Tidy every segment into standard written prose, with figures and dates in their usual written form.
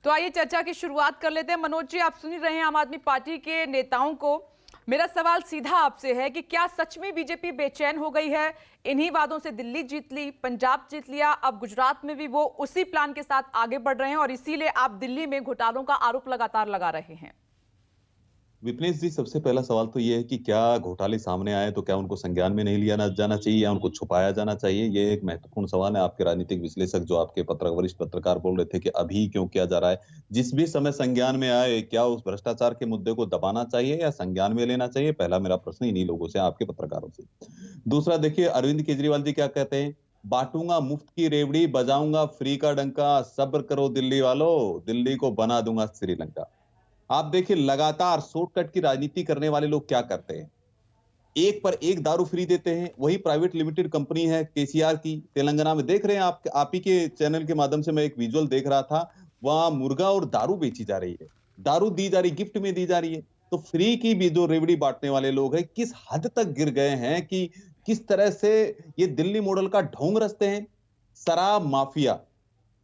तो आइए चर्चा की शुरुआत कर लेते हैं। मनोज जी, आप सुन ही रहे हैं आम आदमी पार्टी के नेताओं को। मेरा सवाल सीधा आपसे है कि क्या सच में बीजेपी बेचैन हो गई है? इन्हीं वादों से दिल्ली जीत ली, पंजाब जीत लिया, अब गुजरात में भी वो उसी प्लान के साथ आगे बढ़ रहे हैं और इसीलिए आप दिल्ली में घोटालों का आरोप लगातार लगा रहे हैं। विपनेश जी, सबसे पहला सवाल तो ये है कि क्या घोटाले सामने आए तो क्या उनको संज्ञान में नहीं लिया जाना चाहिए या उनको छुपाया जाना चाहिए? ये एक महत्वपूर्ण सवाल है। आपके राजनीतिक विश्लेषक जो आपके वरिष्ठ पत्रकार बोल रहे थे कि अभी क्यों किया जा रहा है। जिस भी समय संज्ञान में आए, क्या उस भ्रष्टाचार के मुद्दे को दबाना चाहिए या संज्ञान में लेना चाहिए? पहला मेरा प्रश्न इन्हीं लोगों से, आपके पत्रकारों से। दूसरा, देखिए अरविंद केजरीवाल जी क्या कहते हैं, बांटूंगा मुफ्त की रेवड़ी, बजाऊंगा फ्री का डंका, सब्र करो दिल्ली वालों, दिल्ली को बना दूंगा श्रीलंका। आप देखिए लगातार शॉर्टकट की राजनीति करने वाले लोग क्या करते हैं, एक पर एक दारू फ्री देते हैं। वही प्राइवेट लिमिटेड कंपनी है केसीआर की, तेलंगाना में देख रहे हैं आप ही के चैनल के माध्यम से मैं एक विजुअल देख रहा था। वहां मुर्गा और दारू बेची जा रही है, दारू दी जा रही, गिफ्ट में दी जा रही है। तो फ्री की भी जो रेवड़ी बांटने वाले लोग हैं किस हद तक गिर गए हैं कि किस तरह से ये दिल्ली मॉडल का ढोंग रचते हैं। शराब माफिया,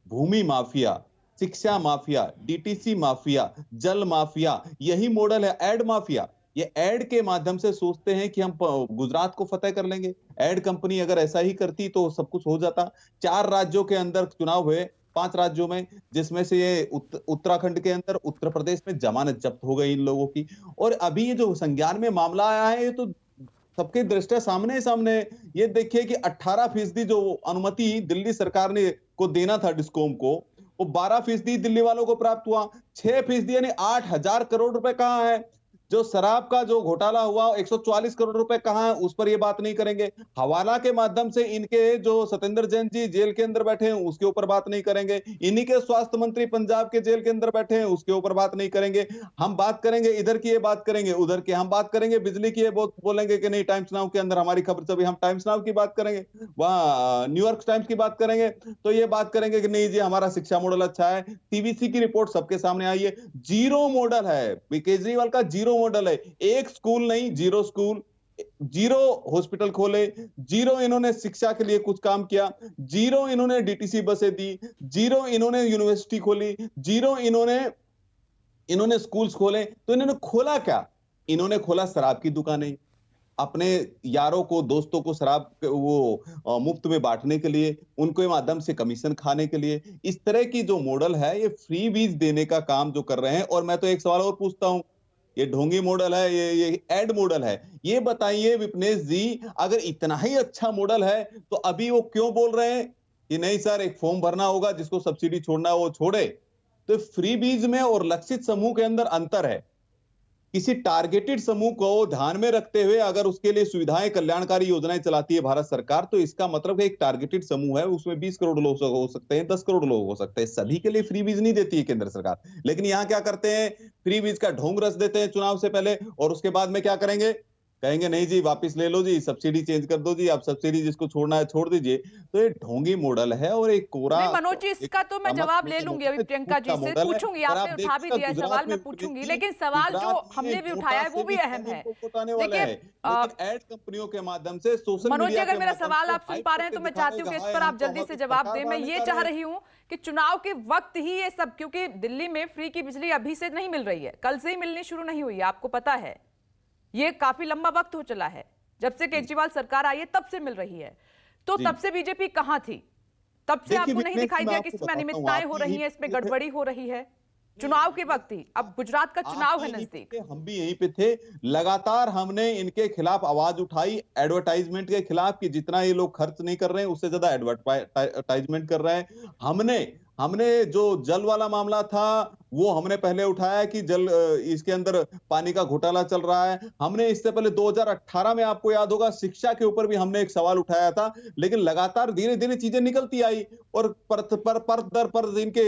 भूमि माफिया, शिक्षा माफिया, डीटीसी माफिया, जल माफिया, यही मॉडल है। एड माफिया, ये एड के माध्यम से सोचते हैं कि हम गुजरात को फतेह कर लेंगे। एड कंपनी अगर ऐसा ही करती तो सब कुछ हो जाता। 4 राज्यों के अंदर चुनाव हुए, 5 राज्यों में, जिसमें से ये उत्तराखंड के अंदर, उत्तर प्रदेश में जमानत जब्त हो गई इन लोगों की। और अभी ये जो संज्ञान में मामला आया है, ये तो सबके दृष्टया सामने सामने है। ये देखिए कि 18% जो अनुमति दिल्ली सरकार ने को देना था डिस्कॉम को, वो 12% दिल्ली वालों को प्राप्त हुआ। 6% यानी 8,000 करोड़ रुपए कहां है? जो शराब का जो घोटाला हुआ 144 करोड़ रुपए कहां है? उस पर ये बात नहीं करेंगे। हवाला के माध्यम से इनके जो सत्येंद्र जैन जी जेल के अंदर बैठे हैं उसके ऊपर बात नहीं करेंगे। इन्हीं के स्वास्थ्य मंत्री पंजाब के जेल के अंदर बैठे हैं, उसके ऊपर बात नहीं करेंगे। हम बात करेंगे इधर की, ये बात करेंगे उधर की। हम बात करेंगे बिजली की, ये बोलेंगे कि नहीं टाइम्स नाउ के अंदर हमारी खबर चली, हम टाइम्स नाउ की बात करेंगे। वहां न्यूयॉर्क टाइम्स की बात करेंगे तो ये बात करेंगे कि नहीं जी हमारा शिक्षा मॉडल अच्छा है। टीवीसी की रिपोर्ट सबके सामने आई है, जीरो मॉडल है केजरीवाल का, जीरो मॉडल है। एक स्कूल नहीं, जीरो स्कूल, जीरो हॉस्पिटल खोले, जीरो इन्होंने शिक्षा के लिए कुछ काम किया, जीरो इन्होंने डीटीसी बसें दी, जीरो इन्होंने यूनिवर्सिटी खोली, जीरो इन्होंने स्कूल्स खोले। तो इन्होंने खोला क्या? इन्होंने खोला शराब की दुकानें, अपने यारों को, दोस्तों को शराब वो मुफ्त में बांटने के लिए, उनके माध्यम से कमीशन खाने के लिए। इस तरह की जो मॉडल है ये फ्री बीज देने का काम जो कर रहे हैं। और मैं तो एक सवाल और पूछता हूं, ये ढोंगी मॉडल है, ये एड मॉडल है। ये बताइए विपनेश जी, अगर इतना ही अच्छा मॉडल है तो अभी वो क्यों बोल रहे हैं कि नहीं सर एक फॉर्म भरना होगा, जिसको सब्सिडी छोड़ना है वो छोड़े? तो फ्री बीज में और लक्षित समूह के अंदर अंतर है। किसी टारगेटेड समूह को ध्यान में रखते हुए अगर उसके लिए सुविधाएं, कल्याणकारी योजनाएं चलाती है भारत सरकार, तो इसका मतलब है एक टारगेटेड समूह है, उसमें 20 करोड़ लोग हो सकते हैं, 10 करोड़ लोग हो सकते हैं। सभी के लिए फ्री बीज नहीं देती है केंद्र सरकार। लेकिन यहाँ क्या करते हैं, फ्री बीज का ढोंग रच देते हैं चुनाव से पहले, और उसके बाद में क्या करेंगे, कहेंगे नहीं जी वापस ले लो जी, सब्सिडी चेंज कर दो जी, आप सब्सिडी जिसको छोड़ना है छोड़ दीजिए। तो ये ढोंगी मॉडल है और एक कोरा, नहीं मनोज जी, एक इसका तो मैं जवाब ले लूंगी, अभी प्रियंका जी का से मॉडल है। पूछूंगी। और आपने आप उठा भी देखिएगा दिया है गुजरात सवाल, में मैं विपरीत पूछूंगी, जी, लेकिन सवाल जो गुजरात में हमने भी कोटा उठाया है वो से भी भी अहम ज्यादा है। वोट आने वाला देखिए है। लेकिन एड कंपनियों के माध्यम से, सोशल मनोज जी, मीडिया अगर के मेरा माध्यम सवाल से आप सुन हाइप पा रहे हैं करके तो मैं दिखाने चाहती हूँ का कि इस हाय पर हम आप तो जल्दी से हमारी जवाब सरकार दें। मैं बनाने ये जा चाह रहे हैं। रही हूँ कि चुनाव के वक्त ही ये सब, क्योंकि दिल्ली में फ्री की बिजली अभी से नहीं मिल रही है, कल से ही मिलनी शुरू नहीं हुई है, आपको पता है। ये काफी लंबा वक्त हो चला है, जब से जी केजरीवाल सरकार आई है तब से मिल रही है। तो जी, तब से बीजेपी कहां थी? तब से देखिए आपको नहीं विपनेश जी दिखाई मैं दिया कि आपको इसमें बताता हूँ, अनियमितताएं आप हो भी रही यहीं हैं, इसमें पे थे। गड़बड़ी हो रही है? नहीं चुनाव के विपनेश वक्त ही, जी, अब गुजरात का आप चुनाव भी है यहीं पे नजदीक। थे, हम भी यहीं पे थे। लगातार हमने इनके खिलाफ आवाज उठाई, एडवर्टाइजमेंट के खिलाफ, कि जितना ये लोग खर्च नहीं कर रहे हैं उससे ज्यादा एडवर्टाइजमेंट कर रहे हैं। हमने हमने जो जल वाला मामला था वो हमने पहले उठाया कि इसके अंदर पानी का घोटाला चल रहा है। हमने इससे पहले 2018 में, आपको याद होगा, शिक्षा के ऊपर भी हमने एक सवाल उठाया था। लेकिन लगातार धीरे धीरे चीजें निकलती आई और परत दर परत इनके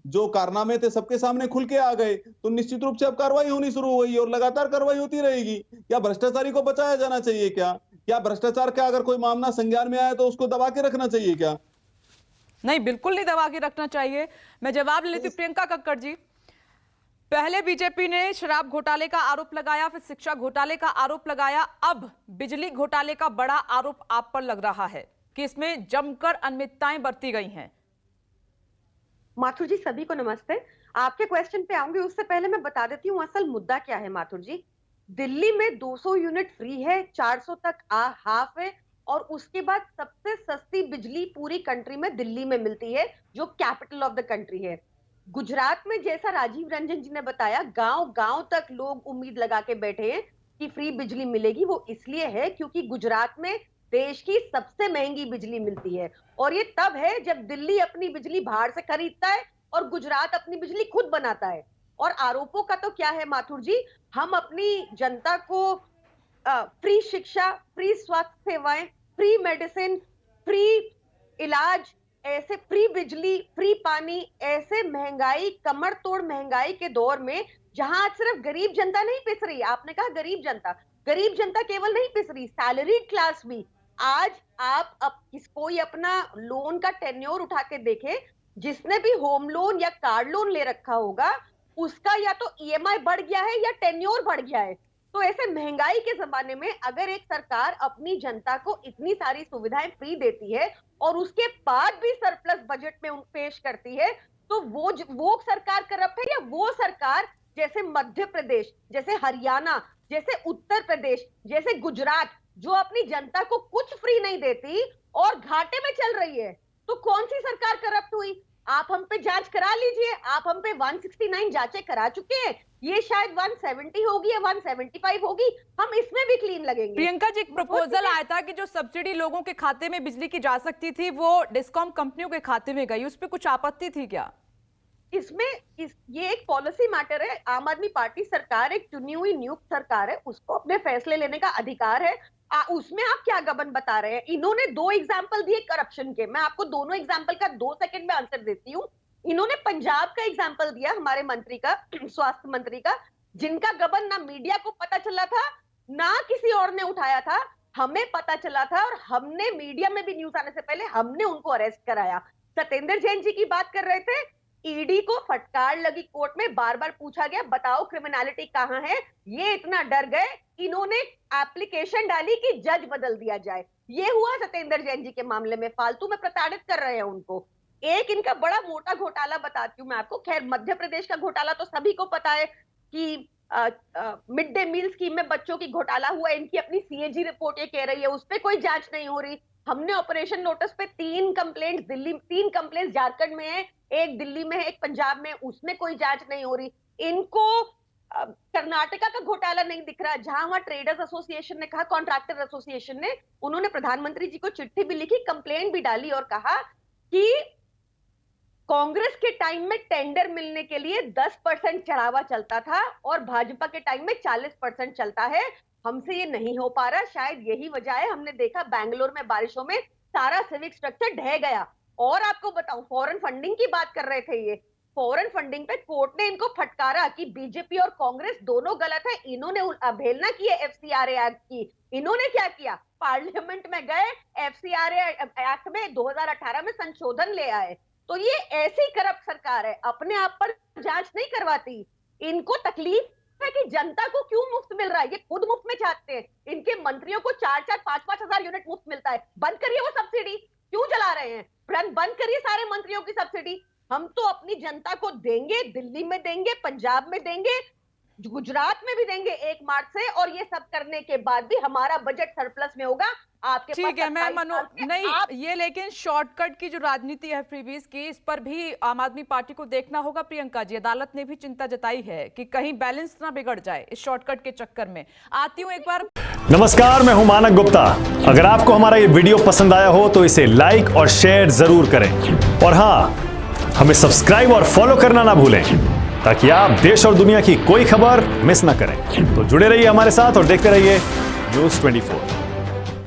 जो कारनामे थे सबके सामने खुल के आ गए। तो निश्चित रूप से अब कार्रवाई होनी शुरू हो गई और लगातार कार्रवाई होती रहेगी। क्या भ्रष्टाचारी को बचाया जाना चाहिए? क्या भ्रष्टाचार का अगर कोई मामला संज्ञान में आया तो उसको दबा के रखना चाहिए क्या? नहीं, बिल्कुल नहीं दबा के रखना चाहिए। मैं जवाब ले लेती हूँ प्रियंका कक्कड़ जी। पहले बीजेपी ने शराब घोटाले का आरोप लगाया, फिर शिक्षा घोटाले का आरोप लगाया, अब बिजली घोटाले का बड़ा आरोप आप पर लग रहा है कि इसमें जमकर अनियमितताएं बरती गई हैं। माथुर जी सभी को नमस्ते। आपके क्वेश्चन पे आऊंगी, उससे पहले मैं बता देती हूँ असल मुद्दा क्या है। माथुर जी, दिल्ली में 200 यूनिट फ्री है, 400 तक हाफ है, और उसके बाद सबसे सस्ती बिजली पूरी कंट्री में दिल्ली में मिलती है, जो कैपिटल ऑफ द कंट्री है। गुजरात में जैसा राजीव रंजन जी ने बताया, गांव गांव तक लोग उम्मीद लगा के बैठे हैं कि फ्री बिजली मिलेगी। वो इसलिए है क्योंकि गुजरात में देश की सबसे महंगी बिजली मिलती है, और ये तब है जब दिल्ली अपनी बिजली बाहर से खरीदता है और गुजरात अपनी बिजली खुद बनाता है। और आरोपों का तो क्या है माथुर जी, हम अपनी जनता को फ्री शिक्षा, फ्री स्वास्थ्य सेवाएं, फ्री मेडिसिन, फ्री इलाज, ऐसे फ्री बिजली, फ्री पानी, ऐसे महंगाई, कमर तोड़ महंगाई के दौर में जहां आज सिर्फ गरीब जनता नहीं पिस रही, आपने कहा गरीब जनता केवल नहीं पिस रही, सैलरीड क्लास भी। आज आप कोई अपना लोन का टेन्योर उठा के देखे, जिसने भी होम लोन या कार लोन ले रखा होगा, उसका या तो ईएमआई बढ़ गया है या टेन्योर बढ़ गया है। तो ऐसे महंगाई के जमाने में अगर एक सरकार अपनी जनता को इतनी सारी सुविधाएं फ्री देती है और उसके बाद भी सरप्लस बजट में पेश करती है, तो वो सरकार करप्ट है, या वो सरकार जैसे मध्य प्रदेश, जैसे हरियाणा, जैसे उत्तर प्रदेश, जैसे गुजरात, जो अपनी जनता को कुछ फ्री नहीं देती और घाटे में चल रही है, तो कौन सी सरकार करप्ट हुई? आप हम पे जांच करा लीजिए। आप हम पे 169 जांचें करा चुके हैं, ये शायद 170 होगी या 175 होगी, हम इसमें भी क्लीन लगेंगे। प्रियंका जी, एक प्रपोजल आया था कि जो सब्सिडी लोगों के खाते में बिजली की जा सकती थी वो डिस्कॉम कंपनियों के खाते में गई, उस पर कुछ आपत्ति थी क्या? ये एक पॉलिसी मैटर है। आम आदमी पार्टी सरकार एक चुनी हुई नियुक्त सरकार है, उसको अपने फैसले लेने का अधिकार है। उसमें आप क्या गबन बता रहे हैं? इन्होंने 2 एग्जाम्पल दिए करप्शन के, मैं आपको दोनों एग्जाम्पल का 2 सेकंड में आंसर देती हूँ। इन्होंने पंजाब का एग्जाम्पल दिया, हमारे मंत्री का, स्वास्थ्य मंत्री का, जिनका गबन ना मीडिया को पता चला था ना किसी और ने उठाया था, हमें पता चला था और हमने मीडिया में भी न्यूज आने से पहले हमने उनको अरेस्ट कराया। सत्येंद्र जैन जी की बात कर रहे थे, ईडी को फटकार लगी, कोर्ट में बार बार पूछा गया बताओ क्रिमिनलिटी कहां है, ये इतना डर गए, इन्होंने एप्लीकेशन डाली कि जज बदल दिया जाए। ये हुआ सत्येंद्र जैन जी के मामले में, फालतू में प्रताड़ित कर रहे हैं उनको। एक इनका बड़ा मोटा घोटाला बताती हूँ मैं आपको। खैर, मध्य प्रदेश का घोटाला तो सभी को पता है कि मिड डे मील स्कीम में बच्चों की घोटाला हुआ। इनकी अपनी सीएजी रिपोर्ट ये कह रही है, उस पर कोई जांच नहीं हो रही। हमने ऑपरेशन नोटिस पे 3 कंप्लेंट दिल्ली, 3 कंप्लेंट झारखंड में है, एक दिल्ली में है, एक पंजाब में, उसमें कोई जांच नहीं हो रही। इनको कर्नाटका का घोटाला नहीं दिख रहा, जहां वहां ट्रेडर्स एसोसिएशन ने कहा, कॉन्ट्रैक्टर एसोसिएशन ने, उन्होंने प्रधानमंत्री जी को चिट्ठी भी लिखी, कंप्लेंट भी डाली और कहा कि कांग्रेस के टाइम में टेंडर मिलने के लिए 10% चढ़ावा चलता था और भाजपा के टाइम में 40% चलता है। हमसे ये नहीं हो पा रहा, शायद यही वजह है। हमने देखा बैंगलोर में बारिशों में सारा सिविक स्ट्रक्चर ढह गया। और आपको बताऊं, फॉरेन फंडिंग की बात कर रहे थे, ये फॉरेन फंडिंग पे कोर्ट ने इनको फटकारा कि बीजेपी और कांग्रेस दोनों गलत है। इन्होंने अवहेलना की है एफसीआरए एक्ट की। इन्होंने क्या किया, पार्लियामेंट में गए, एफसीआरए एक्ट में 2018 में संशोधन ले आए। तो ये ऐसी करप्ट सरकार है, अपने आप पर जांच नहीं करवाती। इनको तकलीफ है कि जनता को क्यों मुफ्त मिल रहा है, ये खुद मुफ्त में चाहते हैं। इनके मंत्रियों को 4-4, 5-5 हजार यूनिट मुफ्त मिलता है। बंद करिए वो सब्सिडी, क्यों चला रहे हैं? बंद करिए सारे मंत्रियों की सब्सिडी। हम तो अपनी जनता को देंगे, दिल्ली में देंगे, पंजाब में देंगे, गुजरात में भी देंगे 1 मार्च से, और ये सब करने के बाद भी हमारा बजट सरप्लस में होगा। आपके ठीक है, मैं नहीं आप... ये लेकिन शॉर्टकट की जो राजनीति है फ्रीबीज की, इस पर भी आम आदमी पार्टी को देखना होगा। प्रियंका जी, अदालत ने भी चिंता जताई है कि कहीं बैलेंस ना बिगड़ जाए इस शॉर्टकट के चक्कर में। आती हूँ एक बार। नमस्कार, मैं हूं मानक गुप्ता। अगर आपको हमारा ये वीडियो पसंद आया हो तो इसे लाइक और शेयर जरूर करें, और हाँ, हमें सब्सक्राइब और फॉलो करना ना भूलें ताकि आप देश और दुनिया की कोई खबर मिस ना करें। तो जुड़े रहिए हमारे साथ और देखते रहिए न्यूज़ 24।